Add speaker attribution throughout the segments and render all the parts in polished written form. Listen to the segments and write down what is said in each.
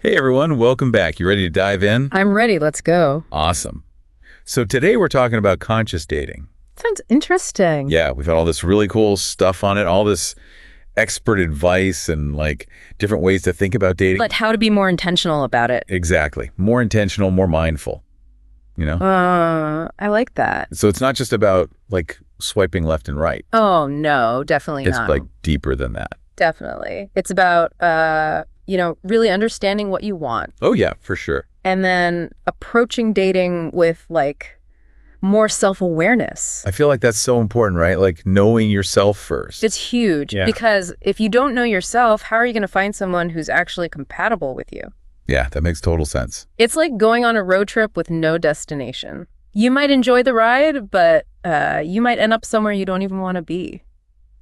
Speaker 1: Hey everyone, welcome back. You ready to dive in?
Speaker 2: I'm ready. Let's go.
Speaker 1: Awesome. So today we're talking about conscious dating.
Speaker 2: Sounds interesting.
Speaker 1: Yeah, we've had all this really cool stuff on it, all this expert advice and different ways to think about dating.
Speaker 2: But how to be more intentional about it.
Speaker 1: Exactly. More intentional, more mindful,
Speaker 2: I like that.
Speaker 1: So it's not just about swiping left and right.
Speaker 2: Oh, no, definitely not.
Speaker 1: It's deeper than that.
Speaker 2: Definitely. It's about, really understanding what you want.
Speaker 1: Oh yeah, for sure.
Speaker 2: And then approaching dating with more self-awareness.
Speaker 1: I feel like that's so important, right? Knowing yourself first.
Speaker 2: It's huge because if you don't know yourself, how are you going to find someone who's actually compatible with you?
Speaker 1: Yeah, that makes total sense.
Speaker 2: It's like going on a road trip with no destination. You might enjoy the ride, but you might end up somewhere you don't even want to be.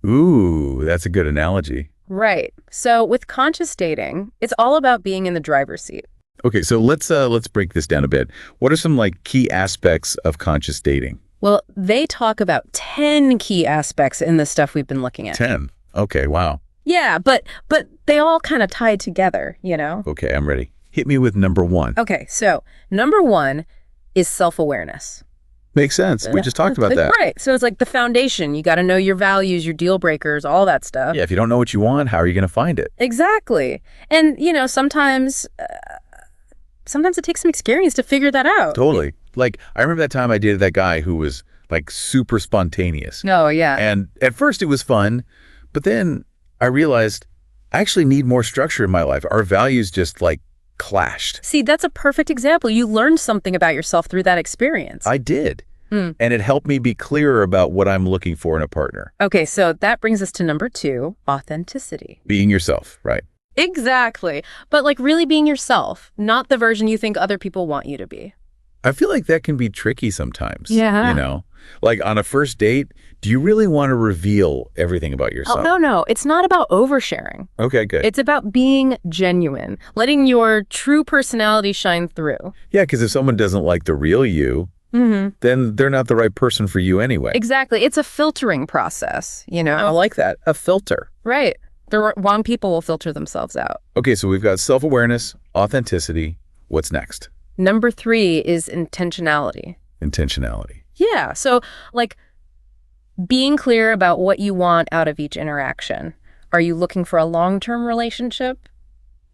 Speaker 1: Ooh, that's a good analogy.
Speaker 2: Right. So with conscious dating, it's all about being in the driver's seat.
Speaker 1: Okay, so let's break this down a bit. What are some key aspects of conscious dating?
Speaker 2: Well, they talk about 10 key aspects in the stuff we've been looking at.
Speaker 1: 10. Okay, wow.
Speaker 2: Yeah, but they all kind of tie together,
Speaker 1: Okay, I'm ready. Hit me with number 1.
Speaker 2: Okay, so number 1 is self-awareness.
Speaker 1: Makes sense. We just talked about that.
Speaker 2: Right. So it's like the foundation. You got to know your values, your deal breakers, all that stuff.
Speaker 1: Yeah, if you don't know what you want, how are you going to find it?
Speaker 2: Exactly. And, sometimes it takes some experience to figure that out.
Speaker 1: Totally. I remember that time I dated that guy who was super spontaneous.
Speaker 2: Oh, yeah.
Speaker 1: And at first it was fun, but then I realized I actually need more structure in my life. Our values just clashed.
Speaker 2: See, that's a perfect example. You learned something about yourself through that experience.
Speaker 1: I did. And it helped me be clearer about what I'm looking for in a partner.
Speaker 2: Okay, so that brings us to number 2, authenticity.
Speaker 1: Being yourself, right?
Speaker 2: Exactly. But really being yourself, not the version you think other people want you to be.
Speaker 1: I feel like that can be tricky sometimes.
Speaker 2: Yeah.
Speaker 1: On a first date, do you really want to reveal everything about yourself?
Speaker 2: Oh, no. It's not about oversharing.
Speaker 1: Okay, good.
Speaker 2: It's about being genuine, letting your true personality shine through.
Speaker 1: Yeah, because if someone doesn't like the real you, then they're not the right person for you anyway.
Speaker 2: Exactly. It's a filtering process,
Speaker 1: I like that. A filter.
Speaker 2: Right. The wrong people will filter themselves out.
Speaker 1: Okay, so we've got self-awareness, authenticity. What's next?
Speaker 2: Number 3 is intentionality.
Speaker 1: Intentionality.
Speaker 2: Yeah. So being clear about what you want out of each interaction. Are you looking for a long-term relationship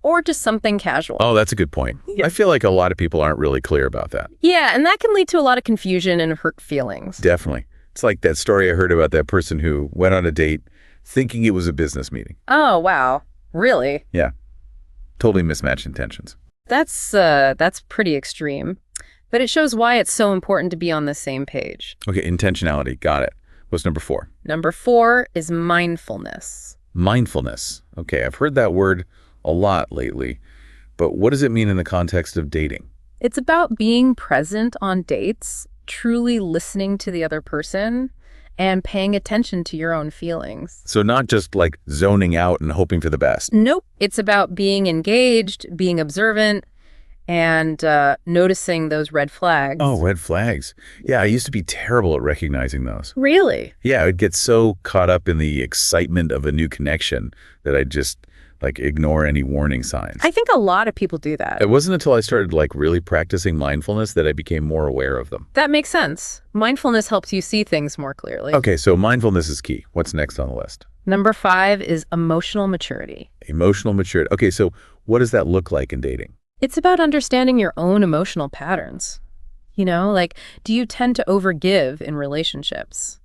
Speaker 2: or just something casual?
Speaker 1: Oh, that's a good point. Yeah. I feel like a lot of people aren't really clear about that.
Speaker 2: Yeah, and that can lead to a lot of confusion and hurt feelings.
Speaker 1: Definitely. It's like that story I heard about that person who went on a date thinking it was a business meeting.
Speaker 2: Oh, wow. Really?
Speaker 1: Yeah. Totally mismatched intentions.
Speaker 2: That's pretty extreme. But it shows why it's so important to be on the same page.
Speaker 1: Okay, intentionality. Got it. What's number 4?
Speaker 2: Number 4 is mindfulness.
Speaker 1: Mindfulness. Okay, I've heard that word a lot lately, but what does it mean in the context of dating?
Speaker 2: It's about being present on dates, truly listening to the other person, and paying attention to your own feelings.
Speaker 1: So not just zoning out and hoping for the best.
Speaker 2: Nope. It's about being engaged, being observant, and noticing those red flags.
Speaker 1: Oh, red flags. Yeah, I used to be terrible at recognizing those.
Speaker 2: Really?
Speaker 1: Yeah, I'd get so caught up in the excitement of a new connection that I'd just ignore any warning signs.
Speaker 2: I think a lot of people do that.
Speaker 1: It wasn't until I started really practicing mindfulness that I became more aware of them.
Speaker 2: That makes sense. Mindfulness helps you see things more clearly.
Speaker 1: Okay, so mindfulness is key. What's next on the list?
Speaker 2: Number 5 is emotional maturity.
Speaker 1: Emotional maturity. Okay, so what does that look like in dating?
Speaker 2: It's about understanding your own emotional patterns. Do you tend to overgive in relationships?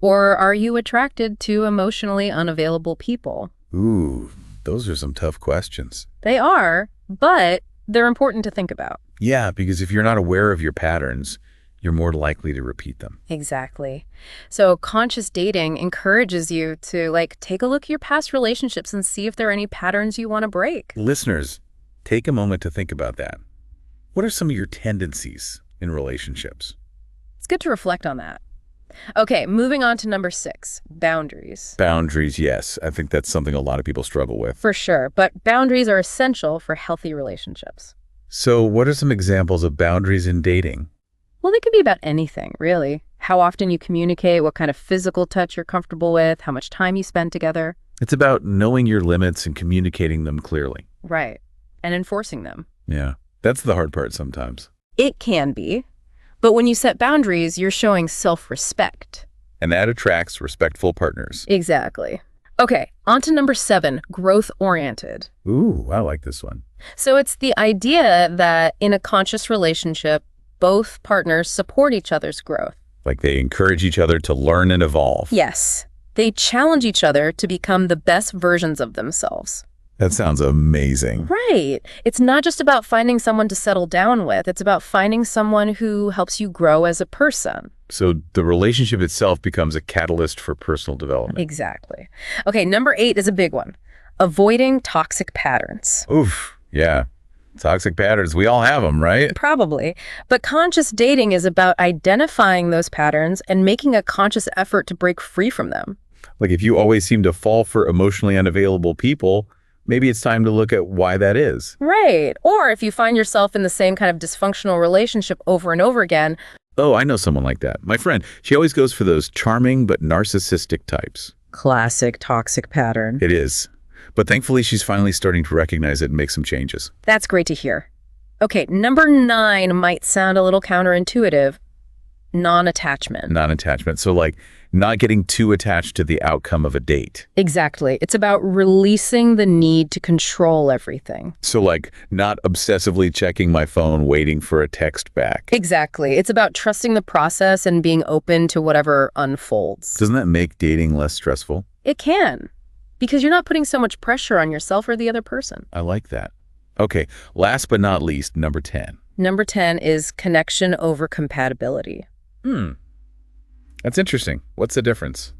Speaker 2: Or are you attracted to emotionally unavailable people?
Speaker 1: Ooh, those are some tough questions.
Speaker 2: They are, but they're important to think about.
Speaker 1: Yeah, because if you're not aware of your patterns, you're more likely to repeat them.
Speaker 2: Exactly. So conscious dating encourages you to take a look at your past relationships and see if there are any patterns you want to break.
Speaker 1: Listeners, take a moment to think about that. What are some of your tendencies in relationships?
Speaker 2: It's good to reflect on that. Okay, moving on to number 6, boundaries.
Speaker 1: Boundaries, yes. I think that's something a lot of people struggle with.
Speaker 2: For sure, but boundaries are essential for healthy relationships.
Speaker 1: So what are some examples of boundaries in dating?
Speaker 2: Well, they could be about anything, really. How often you communicate, what kind of physical touch you're comfortable with, how much time you spend together.
Speaker 1: It's about knowing your limits and communicating them clearly.
Speaker 2: Right. and enforcing them.
Speaker 1: Yeah, that's the hard part sometimes.
Speaker 2: It can be. But when you set boundaries, you're showing self-respect.
Speaker 1: And that attracts respectful partners.
Speaker 2: Exactly. Okay, on to number 7, growth-oriented.
Speaker 1: Ooh, I like this one.
Speaker 2: So it's the idea that in a conscious relationship, both partners support each other's growth.
Speaker 1: Like they encourage each other to learn and evolve.
Speaker 2: Yes, they challenge each other to become the best versions of themselves.
Speaker 1: That sounds amazing.
Speaker 2: Right. It's not just about finding someone to settle down with. It's about finding someone who helps you grow as a person.
Speaker 1: So the relationship itself becomes a catalyst for personal development.
Speaker 2: Exactly. Okay, number 8 is a big one. Avoiding toxic patterns.
Speaker 1: Oof, yeah. Toxic patterns, we all have them, right?
Speaker 2: Probably. But conscious dating is about identifying those patterns and making a conscious effort to break free from them.
Speaker 1: Like if you always seem to fall for emotionally unavailable people, maybe it's time to look at why that is.
Speaker 2: Right. Or if you find yourself in the same kind of dysfunctional relationship over and over again.
Speaker 1: Oh, I know someone like that. My friend, she always goes for those charming but narcissistic types.
Speaker 2: Classic toxic pattern.
Speaker 1: It is. But thankfully, she's finally starting to recognize it and make some changes.
Speaker 2: That's great to hear. Okay, number 9 might sound a little counterintuitive. Non-attachment.
Speaker 1: Non-attachment. So like not getting too attached to the outcome of a date.
Speaker 2: Exactly. It's about releasing the need to control everything.
Speaker 1: So like not obsessively checking my phone, waiting for a text back.
Speaker 2: Exactly. It's about trusting the process and being open to whatever unfolds.
Speaker 1: Doesn't that make dating less stressful?
Speaker 2: It can, because you're not putting so much pressure on yourself or the other person.
Speaker 1: I like that. Okay, last but not least, number 10.
Speaker 2: Number 10 is connection over compatibility.
Speaker 1: That's interesting. What's the difference?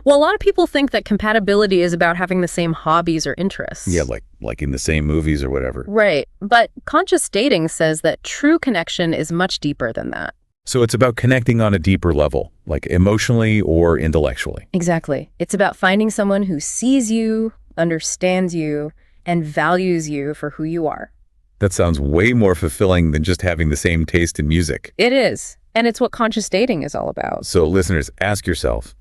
Speaker 2: Well, a lot of people think that compatibility is about having the same hobbies or interests.
Speaker 1: Yeah, like in the same movies or whatever.
Speaker 2: Right. But conscious dating says that true connection is much deeper than that.
Speaker 1: So it's about connecting on a deeper level, like emotionally or intellectually.
Speaker 2: Exactly. It's about finding someone who sees you, understands you, and values you for who you are.
Speaker 1: That sounds way more fulfilling than just having the same taste in music.
Speaker 2: It is. And it's what conscious dating is all about.
Speaker 1: So listeners, ask yourself,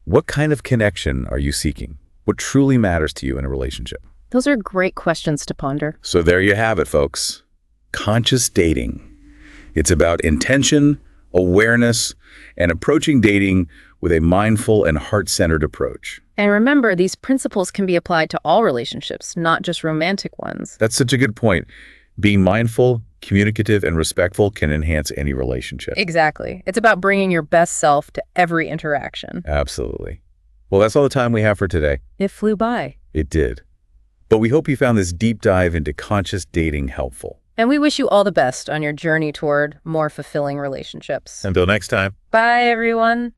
Speaker 1: what kind of connection are you seeking? What truly matters to you in a relationship?
Speaker 2: Those are great questions to ponder.
Speaker 1: So there you have it, folks. Conscious dating. It's about intention, awareness, and approaching dating with a mindful and heart-centered approach.
Speaker 2: And remember, these principles can be applied to all relationships, not just romantic ones.
Speaker 1: That's such a good point. Being mindful, communicative, and respectful can enhance any relationship.
Speaker 2: Exactly. It's about bringing your best self to every interaction.
Speaker 1: Absolutely. Well, that's all the time we have for today.
Speaker 2: It flew by.
Speaker 1: It did. But we hope you found this deep dive into conscious dating helpful.
Speaker 2: And we wish you all the best on your journey toward more fulfilling relationships.
Speaker 1: Until next time.
Speaker 2: Bye, everyone.